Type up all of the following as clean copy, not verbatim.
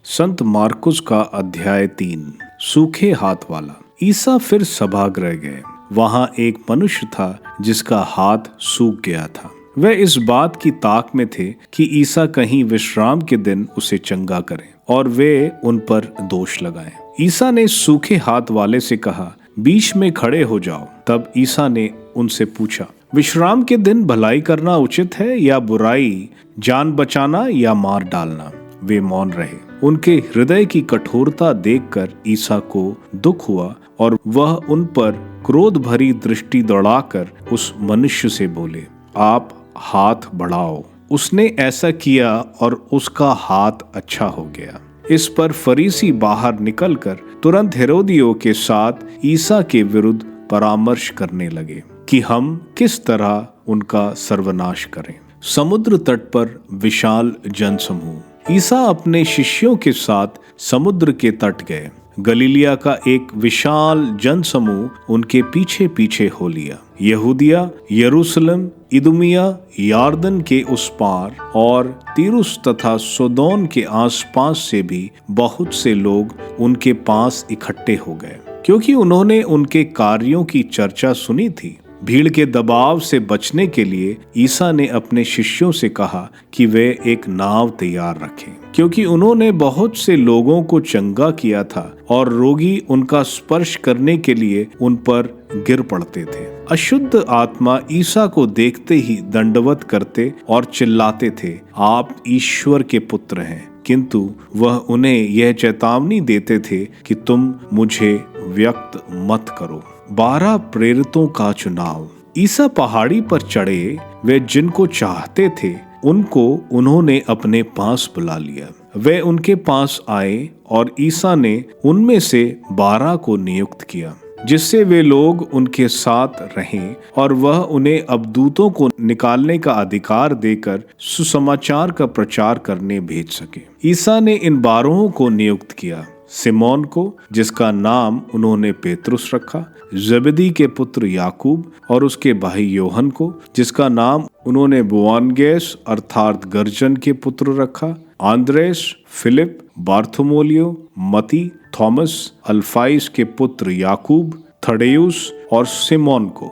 संत मार्कुस का अध्याय 3। सूखे हाथ वाला। ईसा फिर सभागृह गए। वहां एक मनुष्य था जिसका हाथ सूख गया था। वह इस बात की ताक में थे कि ईसा कहीं विश्राम के दिन उसे चंगा करें और वे उन पर दोष लगाएं। ईसा ने सूखे हाथ वाले से कहा, बीच में खड़े हो जाओ। तब ईसा ने उनसे पूछा, विश्राम के दिन भलाई करना उचित है या बुराई, जान बचाना या मार डालना? वे मौन रहे। उनके हृदय की कठोरता देखकर ईसा को दुख हुआ और वह उन पर क्रोध भरी दृष्टि दौड़ाकर उस मनुष्य से बोले, आप हाथ बढ़ाओ। उसने ऐसा किया और उसका हाथ अच्छा हो गया। इस पर फरीसी बाहर निकलकर तुरंत हेरोदियों के साथ ईसा के विरुद्ध परामर्श करने लगे कि हम किस तरह उनका सर्वनाश करें। समुद्र तट पर विशाल जनसमूह। ईसा अपने शिष्यों के साथ समुद्र के तट गए। गलीलिया का एक विशाल जनसमूह उनके पीछे पीछे हो लिया। यहूदिया, यरूशलेम, इदुमिया, यार्दन के उस पार और तीरुस तथा सोदोन के आसपास से भी बहुत से लोग उनके पास इकट्ठे हो गए, क्योंकि उन्होंने उनके कार्यों की चर्चा सुनी थी। भीड़ के दबाव से बचने के लिए ईसा ने अपने शिष्यों से कहा कि वे एक नाव तैयार रखें, क्योंकि उन्होंने बहुत से लोगों को चंगा किया था और रोगी उनका स्पर्श करने के लिए उन पर गिर पड़ते थे। अशुद्ध आत्मा ईसा को देखते ही दंडवत करते और चिल्लाते थे, आप ईश्वर के पुत्र हैं। किंतु वह उन्हें यह चेतावनी देते थे कि तुम मुझे व्यक्त मत करो। 12 प्रेरितों का चुनाव। ईसा पहाड़ी पर चढ़े। वे जिनको चाहते थे उनको उन्होंने अपने पास बुला लिया। वे उनके पास आए और ईसा ने उनमें से 12 को नियुक्त किया, जिससे वे लोग उनके साथ रहें और वह उन्हें अबदूतों को निकालने का अधिकार देकर सुसमाचार का प्रचार करने भेज सके। ईसा ने इन 12 को नियुक्त किया, सिमोन को, जिसका नाम उन्होंने पेतरुस रखा, जबदी के पुत्र याकूब और उसके भाई योहन को, जिसका नाम उन्होंने बोआनगेस अर्थात गर्जन के पुत्र रखा, आंद्रेस, फिलिप, बार्थोलोमेव, मती, थॉमस, अल्फाइस के पुत्र याकूब, थडेयुस और सिमोन को,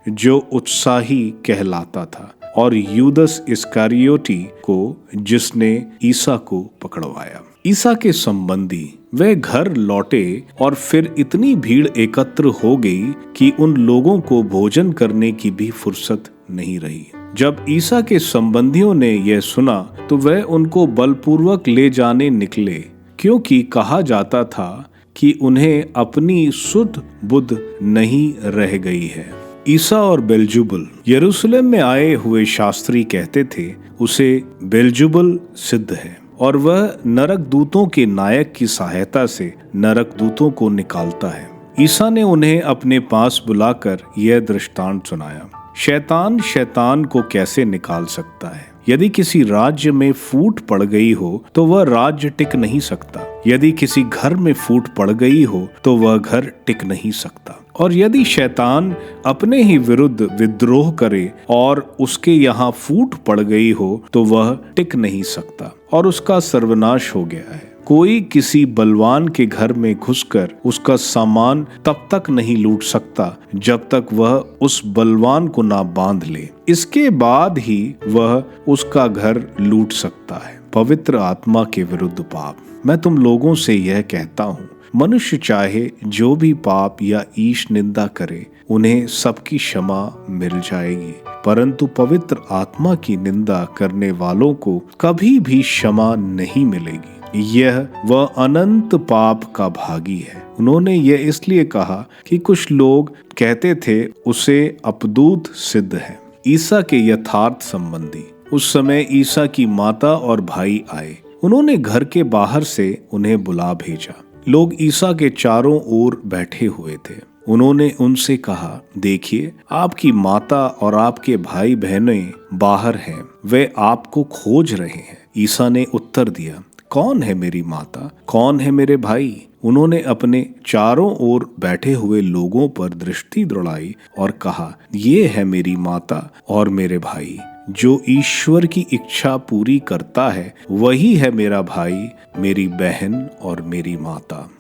जो उत्साही कहलाता था, और यूदस इस्करियोती को, जिसने ईसा को पकड़वाया। ईसा के संबंधी। वे घर लौटे और फिर इतनी भीड़ एकत्र हो गई कि उन लोगों को भोजन करने की भी फुर्सत नहीं रही। जब ईसा के संबंधियों ने यह सुना तो वह उनको बलपूर्वक ले जाने निकले, क्योंकि कहा जाता था कि उन्हें अपनी सुध बुध नहीं रह गई है। ईसा और बेल्जुबुल। यरूशलेम में आए हुए शास्त्री कहते थे, उसे बेल्जुबुल सिद्ध है और वह नरक दूतों के नायक की सहायता से नरक दूतों को निकालता है। ईसा ने उन्हें अपने पास बुलाकर यह दृष्टांत सुनाया, शैतान शैतान को कैसे निकाल सकता है? यदि किसी राज्य में फूट पड़ गई हो तो वह राज्य टिक नहीं सकता। यदि किसी घर में फूट पड़ गई हो तो वह घर टिक नहीं सकता। और यदि शैतान अपने ही विरुद्ध विद्रोह करे और उसके यहाँ फूट पड़ गई हो तो वह टिक नहीं सकता और उसका सर्वनाश हो गया है। कोई किसी बलवान के घर में घुसकर उसका सामान तब तक नहीं लूट सकता जब तक वह उस बलवान को ना बांध ले। इसके बाद ही वह उसका घर लूट सकता है। पवित्र आत्मा के विरुद्ध पाप। मैं तुम लोगों से यह कहता हूँ, मनुष्य चाहे जो भी पाप या ईश निंदा करे, उन्हें सबकी क्षमा मिल जाएगी, परंतु पवित्र आत्मा की निंदा करने वालों को कभी भी क्षमा नहीं मिलेगी। यह वह अनंत पाप का भागी है। उन्होंने यह इसलिए कहा कि कुछ लोग कहते थे उसे अपदूत सिद्ध है। ईसा के यथार्थ संबंधी। उस समय ईसा की माता और भाई आए। उन्होंने घर के बाहर से उन्हें बुला भेजा। लोग ईसा के चारों ओर बैठे हुए थे। उन्होंने उनसे कहा, देखिए, आपकी माता और आपके भाई बहनें बाहर हैं, वे आपको खोज रहे हैं। ईसा ने उत्तर दिया, कौन है मेरी माता, कौन है मेरे भाई? उन्होंने अपने चारों ओर बैठे हुए लोगों पर दृष्टि दौड़ाई और कहा, ये है मेरी माता और मेरे भाई, जो ईश्वर की इच्छा पूरी करता है वही है मेरा भाई, मेरी बहन और मेरी माता।